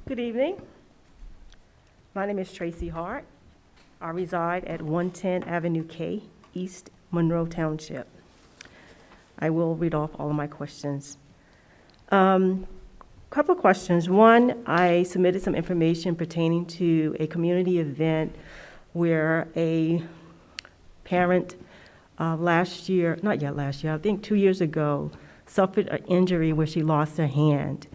Good evening. My name is Tracy Hart. I reside at 110 Avenue K, East Monroe Township. I will read off all of my questions. Couple of questions. One, I submitted some information pertaining to a community event where a parent last year, not yet last year, I think 2 years ago, suffered an injury where she lost her hand.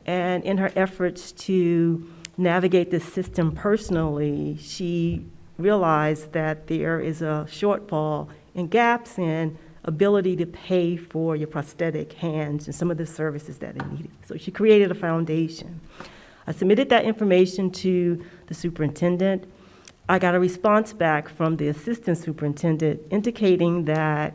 And in her efforts to navigate the system personally, she realized that there is a shortfall and gaps in ability to pay for your prosthetic hands and some of the services that they needed. So she created a foundation. I submitted that information to the superintendent. I got a response back from the assistant superintendent indicating that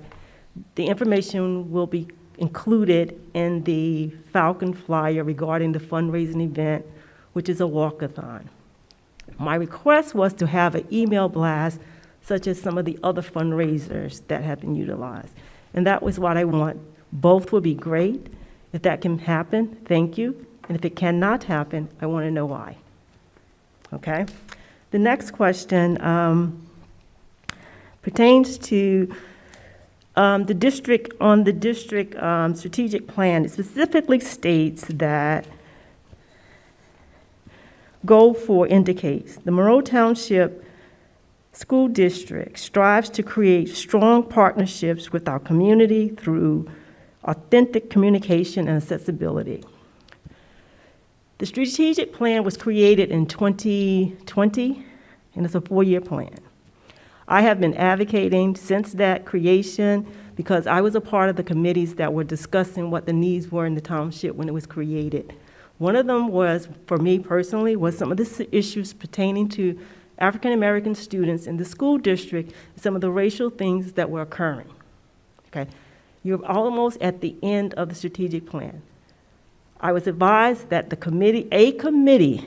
the information will be included in the Falcon flyer regarding the fundraising event, which is a walkathon. My request was to have an email blast such as some of the other fundraisers that have been utilized. And that was what I want. Both would be great. If that can happen, thank you. And if it cannot happen, I want to know why. Okay? The next question pertains to the district strategic plan. It specifically states that Goal 4 indicates the Monroe Township School District strives to create strong partnerships with our community through authentic communication and accessibility. The strategic plan was created in 2020, and it's a 4-year plan. I have been advocating since that creation because I was a part of the committees that were discussing what the needs were in the township when it was created. One of them was, for me personally, was some of the issues pertaining to African American students in the school district, some of the racial things that were occurring. Okay, you're almost at the end of the strategic plan. I was advised that a committee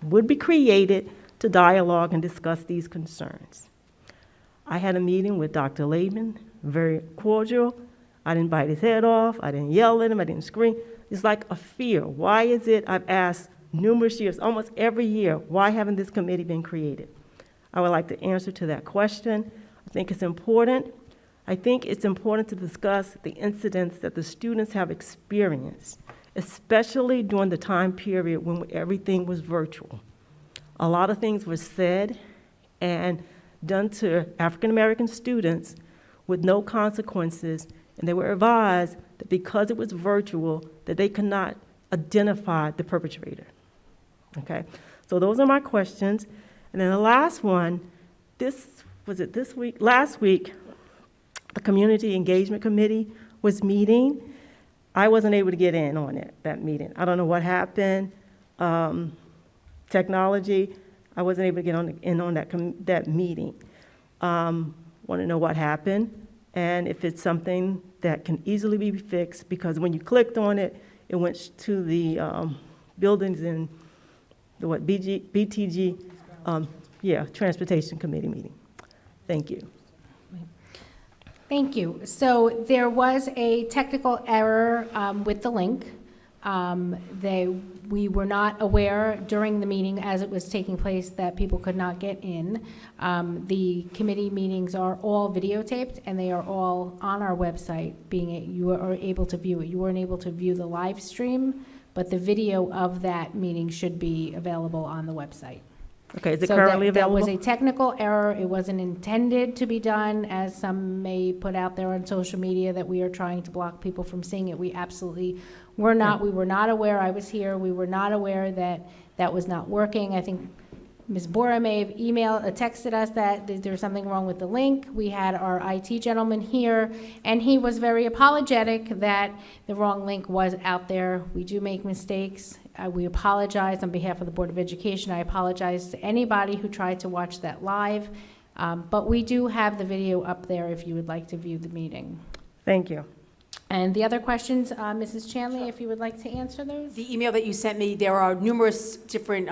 would be created to dialogue and discuss these concerns. I had a meeting with Dr. Laban, very cordial. I didn't bite his head off. I didn't yell at him. I didn't scream. It's like a fear. Why is it, I've asked numerous years, almost every year, why haven't this committee been created? I would like to answer to that question. I think it's important. I think it's important to discuss the incidents that the students have experienced, especially during the time period when everything was virtual. A lot of things were said and done to African American students with no consequences, and they were advised that because it was virtual, that they could not identify the perpetrator. Okay, so those are my questions. And then the last one, last week, the Community Engagement Committee was meeting. I wasn't able to get in on it, that meeting. I don't know what happened. Technology, I wasn't able to get in on that meeting. Want to know what happened and if it's something that can easily be fixed, because when you clicked on it, it went to the buildings in the BTG, Transportation Committee meeting. Thank you. Thank you. So there was a technical error with the link. We were not aware during the meeting as it was taking place that people could not get in. The committee meetings are all videotaped and they are all on our website. You are able to view it. You weren't able to view the live stream, but the video of that meeting should be available on the website. Okay, is it currently available? That was a technical error. It wasn't intended to be done, as some may put out there on social media that we are trying to block people from seeing it. We absolutely were not. We were not aware. I was here. We were not aware that that was not working. I think Ms. Bora may have texted us that there's something wrong with the link. We had our IT gentleman here, and he was very apologetic that the wrong link was out there. We do make mistakes. We apologize on behalf of the Board of Education. I apologize to anybody who tried to watch that live, but we do have the video up there if you would like to view the meeting. Thank you. And the other questions, Mrs. Chanley, if you would like to answer those? The email that you sent me, there are numerous different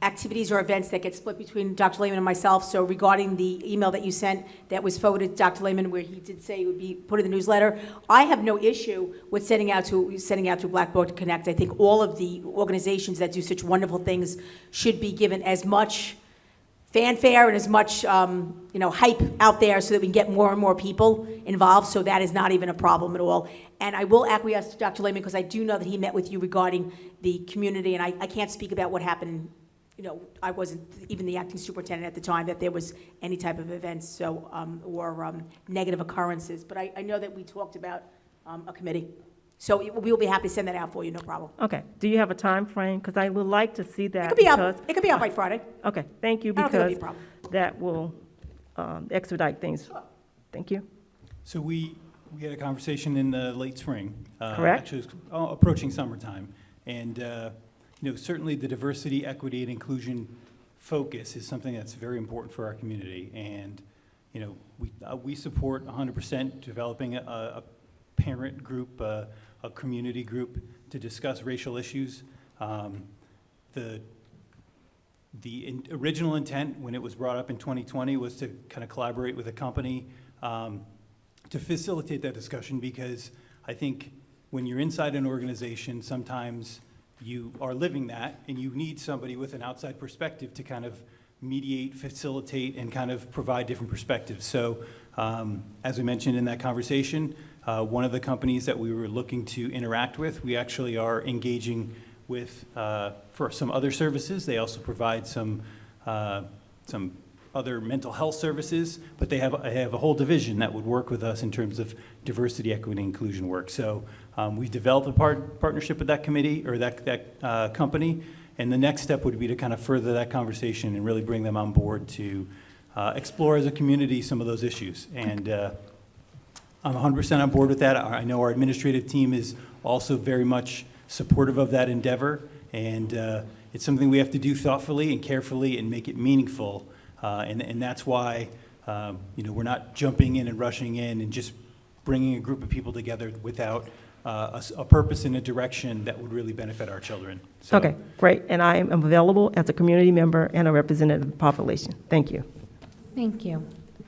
activities or events that get split between Dr. Lehman and myself. So regarding the email that you sent that was forwarded to Dr. Lehman, where he did say it would be put in the newsletter, I have no issue with sending out to Black Book to Connect. I think all of the organizations that do such wonderful things should be given as much fanfare and as much hype out there so that we can get more and more people involved. So that is not even a problem at all. And I will acquiesce to Dr. Lehman because I do know that he met with you regarding the community, and I can't speak about what happened. I wasn't even the acting superintendent at the time that there was any type of events or negative occurrences. But I know that we talked about a committee. So we will be happy to send that out for you, no problem. Okay. Do you have a time frame? Because I would like to see that. It could be out by Friday. Okay, thank you, I don't think it'll be a because problem. that will expedite things. Sure. Thank you. So we had a conversation in the late spring. Correct. Actually, it was approaching summertime. And, certainly the diversity, equity, and inclusion focus is something that's very important for our community. And, we support 100% developing a parent group, a community group to discuss racial issues. The original intent, when it was brought up in 2020, was to kind of collaborate with a company to facilitate that discussion, because I think when you're inside an organization, sometimes you are living that, and you need somebody with an outside perspective to kind of mediate, facilitate, and kind of provide different perspectives. So as we mentioned in that conversation, one of the companies that we were looking to interact with, we actually are engaging with for some other services. They also provide some other mental health services, but they have a whole division that would work with us in terms of diversity, equity, and inclusion work. So we've developed a partnership with that committee, or that company, and the next step would be to kind of further that conversation and really bring them on board to explore as a community some of those issues. And I'm 100% on board with that. I know our administrative team is also very much supportive of that endeavor, and it's something we have to do thoughtfully and carefully and make it meaningful. And that's why we're not jumping in and rushing in and just bringing a group of people together without a purpose and a direction that would really benefit our children. So, Okay, great. And I am available as a community member and a representative of the population. Thank you. Thank you.